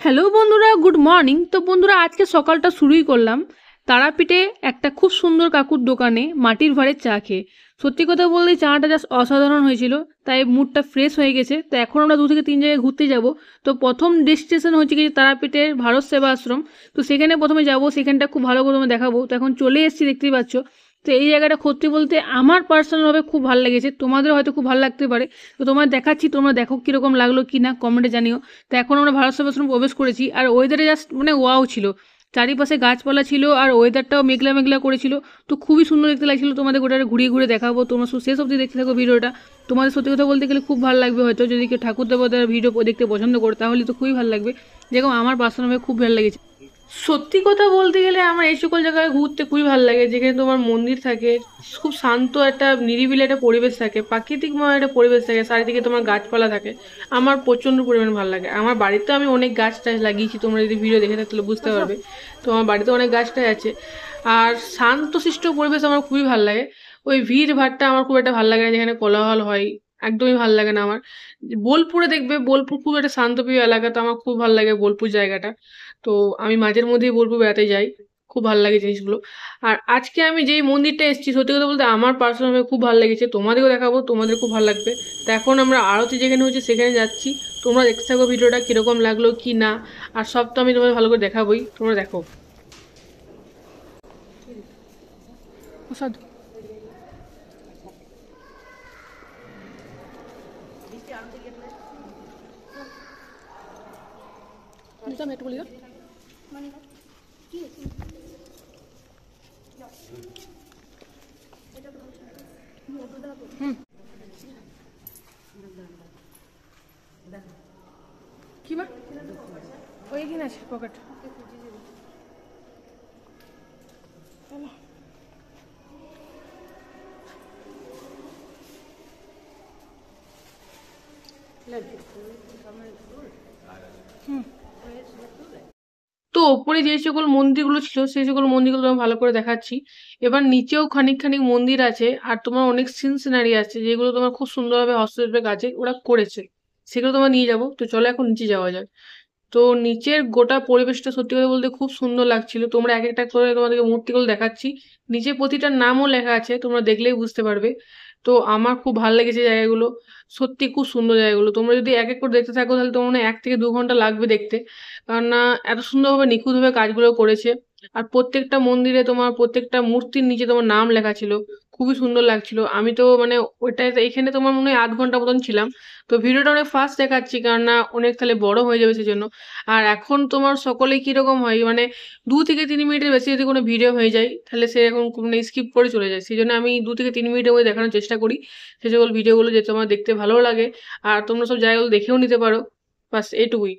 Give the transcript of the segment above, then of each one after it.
Hello বন্ধুরা, good morning. তো বন্ধুরা, আজকে সকালটা শুরুই করলাম তারাপীঠে একটা খুব সুন্দর কাকুর দোকানে মাটির ভাঁড়ের চা খেয়ে। সত্যি কথা বলতে চাটা জাস্ট অসাধারণ হয়েছিল, তাই মুডটা ফ্রেশ হয়ে গেছে। তো এখন আমরা 2 থেকে 3 জায়গায় ঘুরতে যাব। তো প্রথম ডেস্টিনেশন হচ্ছে কি তারাপীঠের ভারত সেবা আশ্রম। তো সেখানে প্রথমে যাব, সেখানটা খুব ভালো প্রথমে দেখাবো। তো এখন চলে এসেছি, দেখতেই পাচ্ছ। তো এই জায়গাটা সত্যি বলতে আমার পার্সোনালভাবে খুব ভালো লেগেছে, তোমাদের হয়তো খুব ভালো লাগতে পারে। তো তোমার দেখাচ্ছি, তোমরা দেখো কীরকম লাগলো কি না, কমেন্টে জানিও। তো এখন আমরা ভারত সেবাশ্রম প্রবেশ করেছি, আর ওয়েদারে জাস্ট মানে ওয়াও ছিল। চারিপাশে গাছপালা ছিল, আর ওয়েদারটাও মেঘলা মেঘলা করেছিল। তো খুবই সুন্দর দেখতে লাগছিল। তোমাদের গোটাটা ঘুরিয়ে ঘুরে দেখাবো, তোমরা শেষ অবধি দেখতে থাকো ভিডিওটা। তোমাদের সত্যি কথা বলতে গেলে খুব ভালো লাগবে। হয়তো যদি কেউ ঠাকুর দেবতার ভিডিও দেখতে পছন্দ করে তাহলে তো খুবই ভালো লাগবে, যেরকম আমার পার্সোনালভাবে খুব ভালো লেগেছে। সত্যি কথা বলতে গেলে আমার এই সকল জায়গায় ঘুরতে খুবই ভালো লাগে, যেখানে তোমার মন্দির থাকে, খুব শান্ত একটা নিরিবিলি একটা পরিবেশ থাকে, প্রাকৃতিকময় একটা পরিবেশ থাকে, চারিদিকে তোমার গাছপালা থাকে। আমার প্রচণ্ড পরিমাণে ভালো লাগে। আমার বাড়িতে আমি অনেক গাছ টাছ লাগিয়েছি, তোমরা যদি ভিডিও দেখে থাকলে বুঝতে পারবে। তো আমার বাড়িতে অনেক গাছটাই আছে। আর শান্তশিষ্ট পরিবেশ আমার খুবই ভালো লাগে। ওই ভিড় ভাড়টা আমার খুব একটা ভালো লাগে না, যেখানে কোলাহল হয়, একদমই ভালো লাগে না আমার। বোলপুরে দেখবে, বোলপুর খুব একটা শান্তপ্রিয় এলাকা, তো আমার খুব ভালো লাগে বোলপুর জায়গাটা। তো আমি মাঝের মধ্যেই বোলপুর বেড়াতে যাই, খুব ভালো লাগে জিনিসগুলো। আর আজকে আমি যেই মন্দিরটা এসেছি, সত্যি কথা বলতে আমার পার্সোনালি খুব ভালো লেগেছে, তোমাদেরও দেখাবো, তোমাদের খুব ভালো লাগবে। তো এখন আমরা আরতি যেখানে হচ্ছে সেখানে যাচ্ছি। তোমরা দেখতে থাকো ভিডিওটা কীরকম লাগলো কি না। আর সব তো আমি তোমাদের ভালো করে দেখাবোই, তোমরা দেখো। কি বা ওইখানে আছে পকেট। তো ওপরে যে সকল মন্দিরগুলো ছিল সেই সকল মন্দিরগুলো তোমার ভালো করে দেখাচ্ছি। এবার নিচেও খানিক খানিক মন্দির আছে, আর তোমার অনেক সিনারি আছে যেগুলো তোমার খুব সুন্দরভাবে হস্তশিল্পের কাজে ওরা করেছে, সেগুলো তোমার নিয়ে যাবো। তো চলো এখন নিচে যাওয়া যায়। তো নিচের গোটা পরিবেশটা সত্যি কথা বলতে খুব সুন্দর লাগছিল। তোমরা এক একটা করে তোমাদেরকে মূর্তিগুলো দেখাচ্ছি, নিচে প্রতিটার নামও লেখা আছে, তোমরা দেখলেই বুঝতে পারবে। তো আমার খুব ভালো লেগেছে জায়গাগুলো, সত্যি খুব সুন্দর জায়গাগুলো। তোমরা যদি এক এক করে দেখতে থাকো তাহলে তোমার মনে হয় 1 থেকে 2 ঘন্টা লাগবে দেখতে, কারণ না এত সুন্দরভাবে নিখুঁতভাবে কাজগুলো করেছে। আর প্রত্যেকটা মন্দিরে তোমার প্রত্যেকটা মূর্তির নিচে তোমার নাম লেখা ছিল, খুবই সুন্দর লাগছিল। আমি তো মানে ওইটাতে এখানে তোমার মনে হয় 1/2 ঘন্টা মতন ছিলাম। তো ভিডিওটা অনেক ফাস্ট দেখাচ্ছি, কারণ না অনেক তাহলে বড় হয়ে যাবে সেজন্য। আর এখন তোমার সকলেই কিরকম হয়, মানে 2 থেকে 3 মিনিটের বেশি যদি কোনো ভিডিও হয়ে যায় তাহলে সে এখন মানে স্কিপ করে চলে যায়। সেই জন্য আমি 2 থেকে 3 মিনিটের মধ্যে দেখানোর চেষ্টা করি সে সকল ভিডিওগুলো, যে তোমার দেখতে ভালো লাগে আর তোমরা সব জায়গাগুলো দেখেও নিতে পারো। বাস এইটুকুই।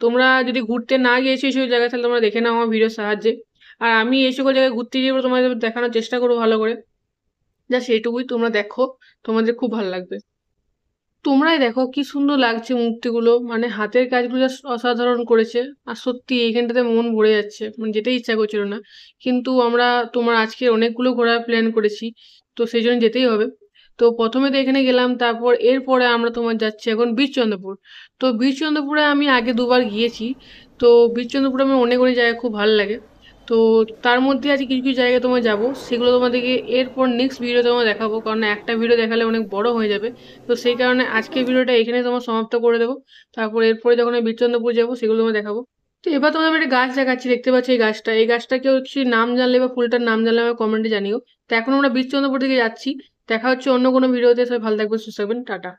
তোমরা যদি ঘুরতে না গিয়েছো এইসব জায়গায় তাহলে তোমরা দেখে নাও আমার ভিডিওর সাহায্যে। আর আমি এই সকল জায়গায় ঘুরতে গিয়ে তোমাদের দেখানোর চেষ্টা করবো ভালো করে। জাস্ট এইটুকুই, তোমরা দেখো, তোমাদের খুব ভালো লাগবে। তোমরাই দেখো কি সুন্দর লাগছে মূর্তিগুলো, মানে হাতের কাজগুলো just অসাধারণ করেছে। আর সত্যি এইখানটাতে মন ভরে যাচ্ছে, মানে যেতে ইচ্ছা করছিল না। কিন্তু আমরা তোমার আজকে অনেকগুলো ঘোরার প্ল্যান করেছি, তো সেই জন্য যেতেই হবে। তো প্রথমে তো এখানে গেলাম, তারপর এরপরে আমরা তোমার যাচ্ছি এখন বীরচন্দ্রপুর। তো বীরচন্দ্রপুরে আমি আগে 2বার গিয়েছি। তো বীরচন্দ্রপুরে আমার অনেক অনেক জায়গা খুব ভালো লাগে। তো তার মধ্যে আজকে কিছু কিছু জায়গায় তোমার যাবো, সেগুলো তোমাদেরকে এরপর নেক্সট ভিডিও তোমার দেখাবো, কারণ একটা ভিডিও দেখালে অনেক বড় হয়ে যাবে। তো সেই কারণে আজকের ভিডিওটা এখানে তোমার সমাপ্ত করে দেবো। তারপর এরপরে যখন আমি বীরচন্দ্রপুর যাবো সেগুলো তোমায় দেখাবো। তো এবার তোমাদের আমি একটা গাছ দেখাচ্ছি, দেখতে পাচ্ছি এই গাছটা কেউ কিছু নাম জানলে বা ফুলটার নাম জানলে আমার কমেন্টে জানিও। তো এখন আমরা বীরচন্দ্রপুর থেকে যাচ্ছি। দেখা হচ্ছে অন্য কোনো ভিডিওতে। সবাই ভালো থাকবেন, সুস্থ থাকবেন, টাটা।